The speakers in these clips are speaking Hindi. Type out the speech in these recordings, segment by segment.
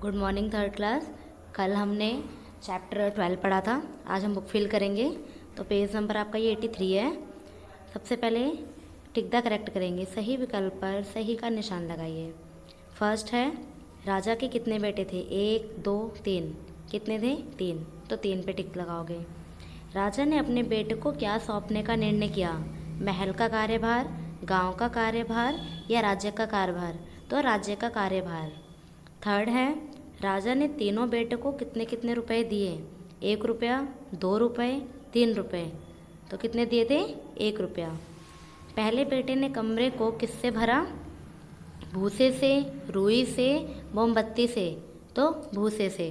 Good morning third class. कल हमने चैप्टर 12 पढ़ा था, आज हम बुक फिल करेंगे। तो पेज नंबर आपका ये 83 है। सबसे पहले टिक द करेक्ट करेंगे, सही विकल्प पर सही का निशान लगाइए। फर्स्ट है, राजा के कितने बेटे थे? 1 2 3। कितने थे? 3, तो 3 पे टिक लगाओगे। राजा ने अपने बेटे को क्या सौंपने का निर्णय किया? महल का कार्यभार, गांव का कार्यभार या राज्य का कार्यभार? तो राज्य का कार्यभार। थर्ड है, राजा ने तीनों बेटों को कितने कितने रुपए दिए? 1 रुपया, 2 रुपये, 3 रुपये। तो कितने दिए थे? 1 रुपया। पहले बेटे ने कमरे को किससे भरा? भूसे से, रुई से, मोमबत्ती से? तो भूसे से।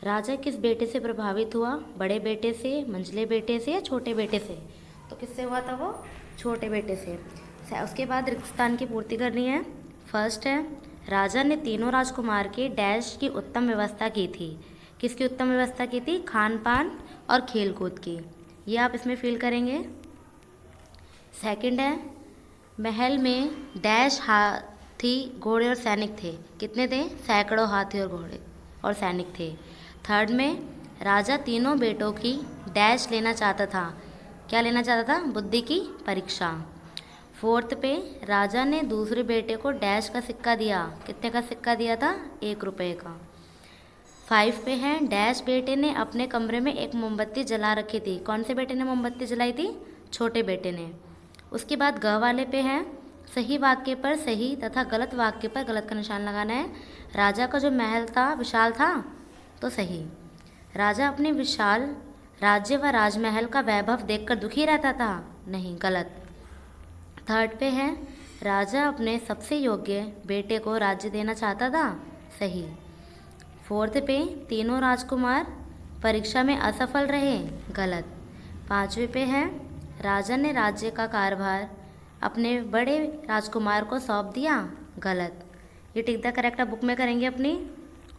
राजा किस बेटे से प्रभावित हुआ? बड़े बेटे से, मंझले बेटे से या छोटे बेटे से? तो किससे हुआ था वो? छोटे बेटे से। उसके बाद रिक्त स्थान की पूर्ति करनी है। फर्स्ट है, राजा ने तीनों राजकुमार के डैश की उत्तम व्यवस्था की थी। किसकी उत्तम व्यवस्था की थी? खान पान और खेल कूद की। ये आप इसमें फिल करेंगे। सेकंड है, महल में डैश हाथी, घोड़े और सैनिक थे। कितने थे? सैकड़ों हाथी और घोड़े और सैनिक थे। थर्ड में, राजा तीनों बेटों की डैश लेना चाहता था। क्या लेना चाहता था? बुद्धि की परीक्षा। फोर्थ पे, राजा ने दूसरे बेटे को डैश का सिक्का दिया। कितने का सिक्का दिया था? 1 रुपये का। 5 पे है, डैश बेटे ने अपने कमरे में एक मोमबत्ती जला रखी थी। कौन से बेटे ने मोमबत्ती जलाई थी? छोटे बेटे ने। उसके बाद ग वाले पे है, सही वाक्य पर सही तथा गलत वाक्य पर गलत का निशान लगाना है। राजा का जो महल था विशाल था, तो सही। राजा अपने विशाल राज्य व राजमहल का वैभव देखकर दुखी रहता था। नहीं, गलत। थर्ड पे है, राजा अपने सबसे योग्य बेटे को राज्य देना चाहता था। सही। फोर्थ पे, तीनों राजकुमार परीक्षा में असफल रहे। गलत। 5वें पे है, राजा ने राज्य का कार्यभार अपने बड़े राजकुमार को सौंप दिया। गलत। ये टिक द करेक्ट बुक में करेंगे अपनी।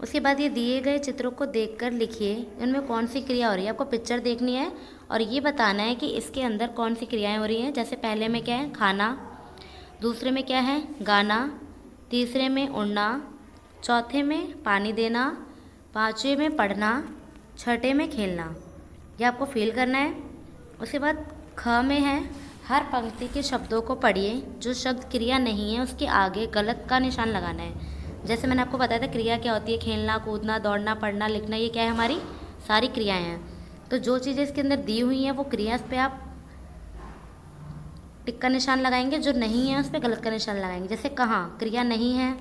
उसके बाद ये दिए गए चित्रों को देखकर लिखिए इनमें कौन सी क्रिया हो रही है। आपको पिक्चर देखनी है और ये बताना है कि इसके अंदर कौन सी क्रियाएं हो रही हैं। जैसे पहले में क्या है? खाना। दूसरे में क्या है? गाना। तीसरे में उड़ना। चौथे में पानी देना। 5वें में पढ़ना। 6ठे में खेलना। ये आपको फील करना है। उसके बाद ख में है, हर पंक्ति के शब्दों को पढ़िए। जो शब्द क्रिया नहीं है उसके आगे गलत का निशान लगाना है। जैसे मैंने आपको बताया था क्रिया क्या होती है, खेलना, कूदना, दौड़ना, पढ़ना, लिखना, ये क्या है? हमारी सारी क्रियाएं हैं। तो जो चीज़ें इसके अंदर दी हुई हैं वो क्रिया, इस पर आप टिक का निशान लगाएंगे। जो नहीं है उस पर गलत का निशान लगाएंगे। जैसे कहाँ क्रिया नहीं है।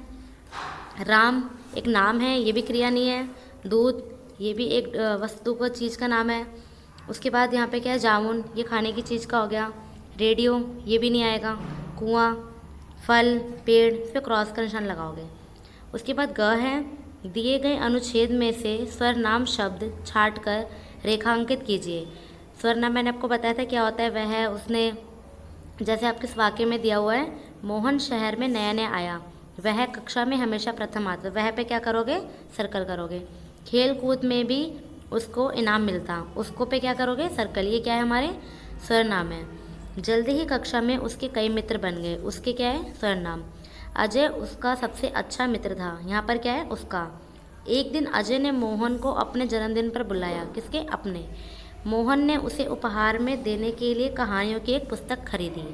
राम एक नाम है, ये भी क्रिया नहीं है। दूध, ये भी एक वस्तु को, चीज़ का नाम है। उसके बाद यहाँ पे क्या है? जामुन, ये खाने की चीज़ का हो गया। रेडियो, ये भी नहीं आएगा। कुआं, फल, पेड़, इस पर क्रॉस का निशान लगाओगे। उसके बाद ग है, दिए गए अनुच्छेद में से स्वर नाम शब्द छाट कर रेखांकित कीजिए। स्वर नाम मैंने आपको बताया था क्या होता है। वह है, उसने। जैसे आपके इस वाक्य में दिया हुआ है, मोहन शहर में नया नया आया। वह कक्षा में हमेशा प्रथम आता। वह पे क्या करोगे? सर्कल करोगे। खेल कूद में भी उसको इनाम मिलता। उसको पे क्या करोगे? सर्कल। ये क्या है? हमारे स्वर नाम है। जल्दी ही कक्षा में उसके कई मित्र बन गए। उसके क्या है? स्वर नाम। अजय उसका सबसे अच्छा मित्र था। यहाँ पर क्या है? उसका। एक दिन अजय ने मोहन को अपने जन्मदिन पर बुलाया। किसके? अपने। मोहन ने उसे उपहार में देने के लिए कहानियों की एक पुस्तक खरीदी।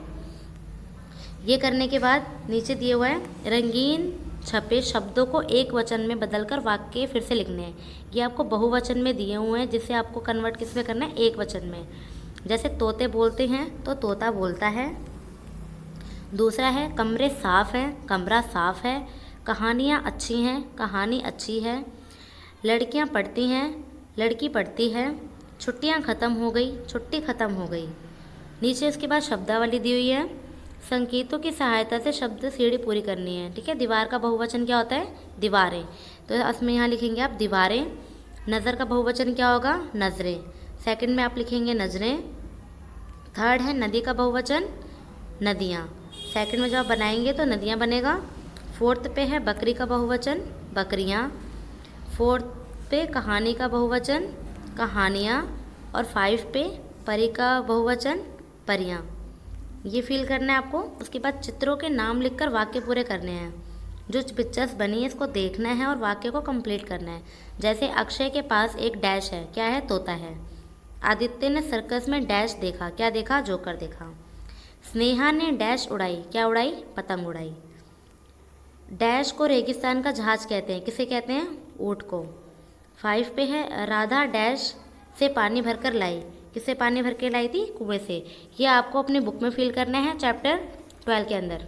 ये करने के बाद नीचे दिए हुआ है, रंगीन छपे शब्दों को एक वचन में बदलकर वाक्य फिर से लिखने हैं। ये आपको बहुवचन में दिए हुए हैं, जिसे आपको कन्वर्ट किस में करना है? एक वचन में। जैसे तोते बोलते हैं तो तोता बोलता है। दूसरा है, कमरे साफ हैं, कमरा साफ है। कहानियाँ अच्छी हैं, कहानी अच्छी है। लड़कियाँ पढ़ती हैं, लड़की पढ़ती है। छुट्टियाँ ख़त्म हो गई, छुट्टी ख़त्म हो गई। नीचे उसके बाद शब्दावली दी हुई है। संकेतों की सहायता से शब्द सीढ़ी पूरी करनी है। ठीक है। दीवार का बहुवचन क्या होता है? दीवारें। तो इसमें यहाँ लिखेंगे आप दीवारें। नज़र का बहुवचन क्या होगा? नज़रें। सेकंड में आप लिखेंगे नज़रें। थर्ड है, नदी का बहुवचन नदियाँ। सेकंड में जब आप बनाएंगे तो नदियाँ बनेगा। फोर्थ पे है बकरी का बहुवचन बकरियाँ। फोर्थ पे कहानी का बहुवचन कहानियाँ। और 5 पे परी का बहुवचन परियाँ। ये फिल करना है आपको। उसके बाद चित्रों के नाम लिखकर वाक्य पूरे करने हैं। जो पिक्चर्स बनी है इसको देखना है और वाक्य को कंप्लीट करना है। जैसे अक्षय के पास एक डैश है, क्या है, तोता है। आदित्य ने सर्कस में डैश देखा, क्या देखा, जोकर देखा। स्नेहा ने डैश उड़ाई, क्या उड़ाई, पतंग उड़ाई। डैश को रेगिस्तान का जहाज कहते हैं, किसे कहते हैं, ऊँट को। 5 पे है, राधा डैश से पानी भरकर लाई, किससे पानी भर के लाई थी, कुएं से। ये आपको अपनी बुक में फिल करना है चैप्टर 12 के अंदर।